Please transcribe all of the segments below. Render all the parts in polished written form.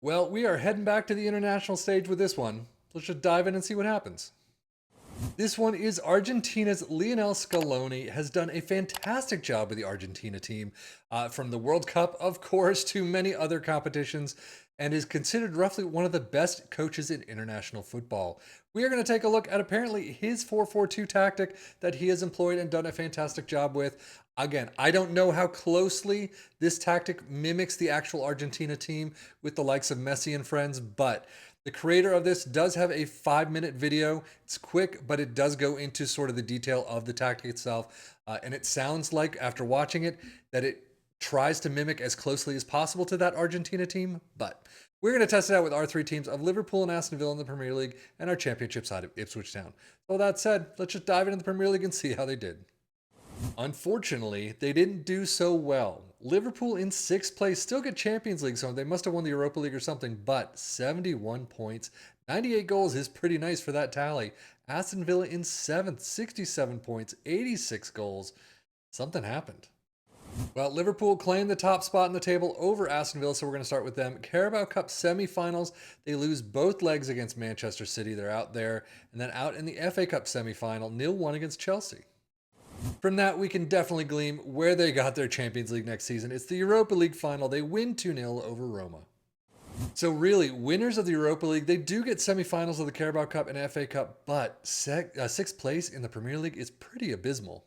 Well, we are heading back to the international stage with this one. Let's just dive in and see what happens. This one is Argentina's Lionel Scaloni has done a fantastic job with the Argentina team, from the World Cup, of course, to many other competitions, and is considered roughly one of the best coaches in international football. We are going to take a look at apparently his 4-4-2 tactic that he has employed and done a fantastic job with. Again, I don't know how closely this tactic mimics the actual Argentina team with the likes of Messi and friends, but the creator of this does have a 5-minute video. It's quick, but it does go into sort of the detail of the tactic itself. And it sounds like, after watching it, that it tries to mimic as closely as possible to that Argentina team. But we're going to test it out with our three teams of Liverpool and Aston Villa in the Premier League and our championship side of Ipswich Town. So that said, let's just dive into the Premier League and see how they did. Unfortunately, they didn't do so well. Liverpool in 6th place still get Champions League, so they must have won the Europa League or something, but 71 points, 98 goals is pretty nice for that tally. Aston Villa in 7th, 67 points, 86 goals. Something happened. Well, Liverpool claimed the top spot in the table over Aston Villa, so we're going to start with them. Carabao Cup semi-finals, they lose both legs against Manchester City. They're out there. And then out in the FA Cup semi-final, 0-1 against Chelsea. From that, we can definitely glean where they got their Champions League next season. It's the Europa League final. They win 2-0 over Roma. So really, winners of the Europa League, they do get semifinals of the Carabao Cup and FA Cup, but 6th place in the Premier League is pretty abysmal.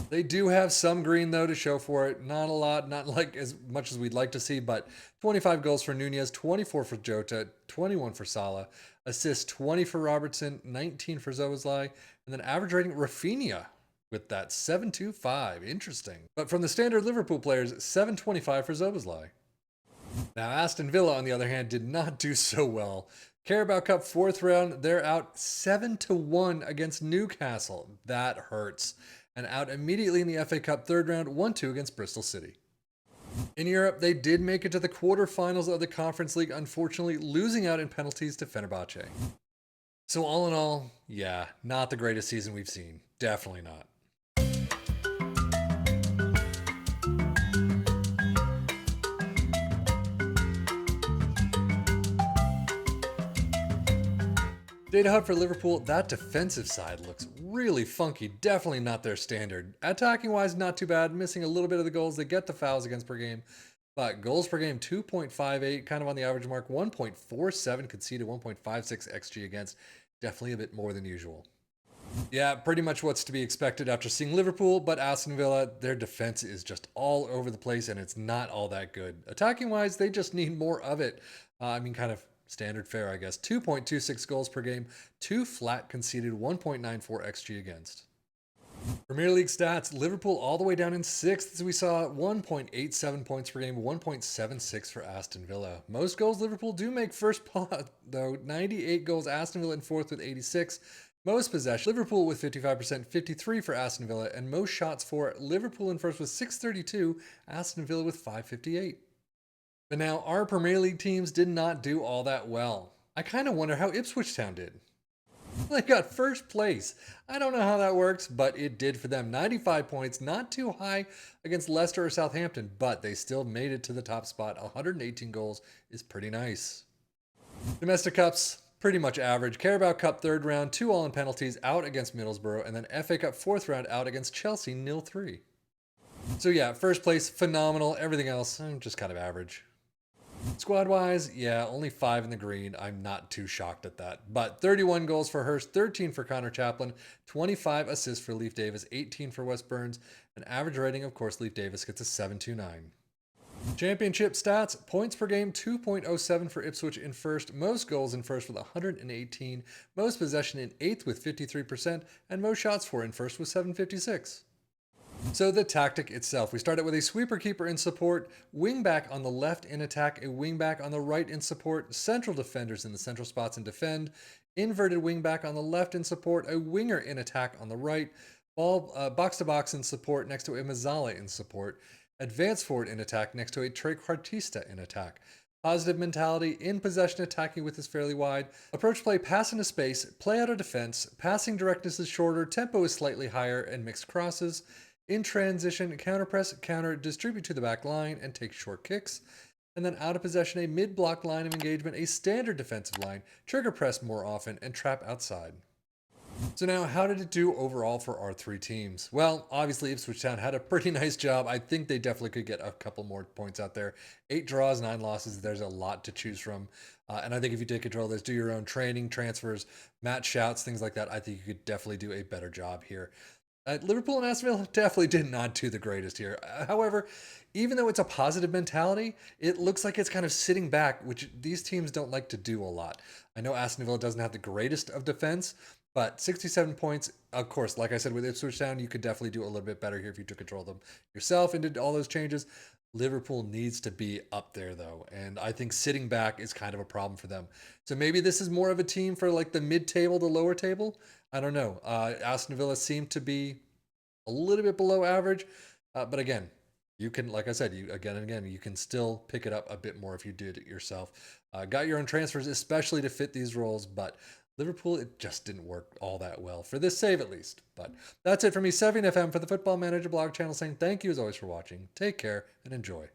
They do have some green, though, to show for it. Not a lot, not like as much as we'd like to see, but 25 goals for Nunez, 24 for Jota, 21 for Salah, assists 20 for Robertson, 19 for Szoboszlai, and then average rating Rafinha with that 7.25. Interesting. But from the standard Liverpool players, 7.25 for Szoboszlai. Now, Aston Villa, on the other hand, did not do so well. Carabao Cup 4th round, they're out 7-1 against Newcastle. That hurts. And out immediately in the FA Cup 3rd round, 1-2 against Bristol City. In Europe, they did make it to the quarterfinals of the Conference League, unfortunately losing out in penalties to Fenerbahce. So all in all, yeah, not the greatest season we've seen. Definitely not. Data hub for Liverpool, that defensive side looks really funky. Definitely not their standard. Attacking wise, not too bad. Missing a little bit of the goals. They get the fouls against per game. But goals per game, 2.58, kind of on the average mark. 1.47 conceded, 1.56 XG against. Definitely a bit more than usual. Yeah, pretty much what's to be expected after seeing Liverpool, but Aston Villa, their defense is just all over the place and it's not all that good. Attacking wise, they just need more of it. Kind of standard fare, I guess. 2.26 goals per game, 2 flat conceded, 1.94 XG against. Premier League stats, Liverpool all the way down in 6th, as we saw, 1.87 points per game, 1.76 for Aston Villa. Most goals Liverpool do make first pot, though. 98 goals, Aston Villa in 4th with 86. Most possession, Liverpool with 55%, 53 for Aston Villa, and most shots for Liverpool in 1st with 632, Aston Villa with 558. But now, our Premier League teams did not do all that well. I kind of wonder how Ipswich Town did. They got 1st place. I don't know how that works, but it did for them. 95 points, not too high against Leicester or Southampton, but they still made it to the top spot. 118 goals is pretty nice. Domestic Cups, pretty much average. Carabao Cup 3rd round, 2 all in penalties, out against Middlesbrough, and then FA Cup 4th round, out against Chelsea, 0-3. So yeah, 1st place, phenomenal. Everything else, just kind of average. Squad-wise, yeah, only 5 in the green. I'm not too shocked at that. But 31 goals for Hurst, 13 for Connor Chaplin, 25 assists for Leif Davis, 18 for Wes Burns. An average rating, of course, Leif Davis gets a 7.29. Championship stats, points per game, 2.07 for Ipswich in 1st, most goals in 1st with 118, most possession in 8th with 53%, and most shots for in 1st with 756. So the tactic itself, we started with a sweeper keeper in support, wing back on the left in attack, a wing back on the right in support, central defenders in the central spots and defend, inverted wing back on the left in support, a winger in attack on the right, ball box to box in support next to a Mazzala in support, advance forward in attack next to a trequartista in attack. Positive mentality, in possession attacking width is fairly wide. Approach play, pass into space, play out of defense, passing directness is shorter, tempo is slightly higher, and mixed crosses. In transition, counter press, counter, distribute to the back line, and take short kicks. and then out of possession, a mid-block line of engagement, a standard defensive line, trigger press more often, and trap outside. So now, how did it do overall for our three teams? Well, obviously Ipswich Town had a pretty nice job. I think they definitely could get a couple more points out there. 8 draws, 9 losses. There's a lot to choose from. And I think if you take control of this, do your own training, transfers, match shouts, things like that, I think you could definitely do a better job here. Liverpool and Aston Villa definitely did not do the greatest here. However, even though it's a positive mentality, it looks like it's kind of sitting back, which these teams don't like to do a lot. I know Aston Villa doesn't have the greatest of defense, but 67 points, of course, like I said, with Ipswich Town, you could definitely do a little bit better here if you took control of them yourself and did all those changes. Liverpool needs to be up there, though, and I think sitting back is kind of a problem for them. So maybe this is more of a team for like the mid-table, the lower table. I don't know. Aston Villa seemed to be a little bit below average, but again, you can, like I said, you again and again, you can still pick it up a bit more if you did it yourself. Got your own transfers, especially to fit these roles, but Liverpool, it just didn't work all that well for this save at least. But that's it for me, 7FM for the Football Manager blog channel, saying thank you as always for watching. Take care and enjoy.